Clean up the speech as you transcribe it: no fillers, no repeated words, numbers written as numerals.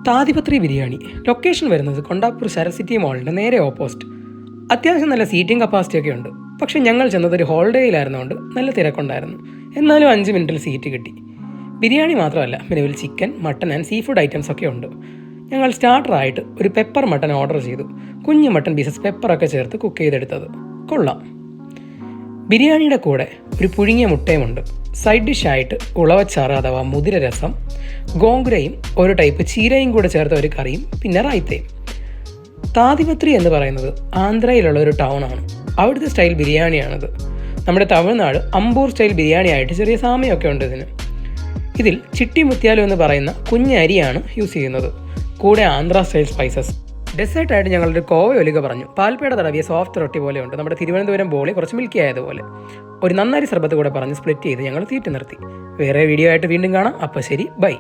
താതിപത്രി biryani. Location വരുന്നത് കൊണ്ടാപ്പൂർ Sarath city മോളിൻ്റെ നേരെ opposite. അത്യാവശ്യം നല്ല സീറ്റിംഗ് കപ്പാസിറ്റി ഒക്കെ ഉണ്ട്. പക്ഷേ ഞങ്ങൾ ചെന്നത് ഒരു ഹോളിഡേയിലായിരുന്നുകൊണ്ട് നല്ല തിരക്കുണ്ടായിരുന്നു. എന്നാലും 5 മിനിറ്റിൽ സീറ്റ് കിട്ടി. ബിരിയാണി മാത്രമല്ല, മെനുവിൽ chicken, mutton and sea food items ഒക്കെ ഉണ്ട്. ഞങ്ങൾ സ്റ്റാർട്ടറായിട്ട് ഒരു പെപ്പർ മട്ടൺ ഓർഡർ ചെയ്തു. കുഞ്ഞു മട്ടൺ പീസസ് പെപ്പറൊക്കെ ചേർത്ത് കുക്ക് ചെയ്തെടുത്തത്. കൊള്ളാം. ബിരിയാണിയുടെ കൂടെ ഒരു പുഴുങ്ങിയ മുട്ടയുമുണ്ട്. സൈഡ് ഡിഷായിട്ട് ഉളവച്ചാറ് അഥവാ മുതിര രസം, ഗോങ്കുരയും ഒരു ടൈപ്പ് ചീരയും കൂടെ ചേർത്ത ഒരു കറിയും പിന്നെ റൈത്തയും. താതിപത്രി എന്ന് പറയുന്നത് ആന്ധ്രയിലുള്ള ഒരു ടൗണാണ്. അവിടുത്തെ സ്റ്റൈൽ ബിരിയാണിയാണിത്. നമ്മുടെ തമിഴ്നാട് അമ്പൂർ സ്റ്റൈൽ ബിരിയാണി ആയിട്ട് ചെറിയ സാമ്യമൊക്കെ ഉണ്ട് ഇതിന്. ഇതിൽ ചിട്ടി മുത്തിയാലു എന്ന് പറയുന്ന കുഞ്ഞ് അരിയാണ് യൂസ് ചെയ്യുന്നത്. കൂടെ ആന്ധ്ര സ്റ്റൈൽ സ്പൈസസ്. ഡെസേർട്ടായിട്ട് ഞങ്ങളൊരു കോവ ഒലിക പറഞ്ഞു. പാൽപ്പേട തടവിയ സോഫ്റ്റ് റൊട്ടി പോലെ ഉണ്ട്. നമ്മുടെ തിരുവനന്തപുരം ബോളി കുറച്ച് മിൽക്കി ആയതുപോലെ. ഒരു നന്നാരി സർബത്ത് കൂടെ പറഞ്ഞ് സ്പ്ലിറ്റ് ചെയ്ത് ഞങ്ങൾ തീറ്റി നിർത്തി. വേറെ വീഡിയോ ആയിട്ട് വീണ്ടും കാണാം. അപ്പോൾ ശരി, ബൈ.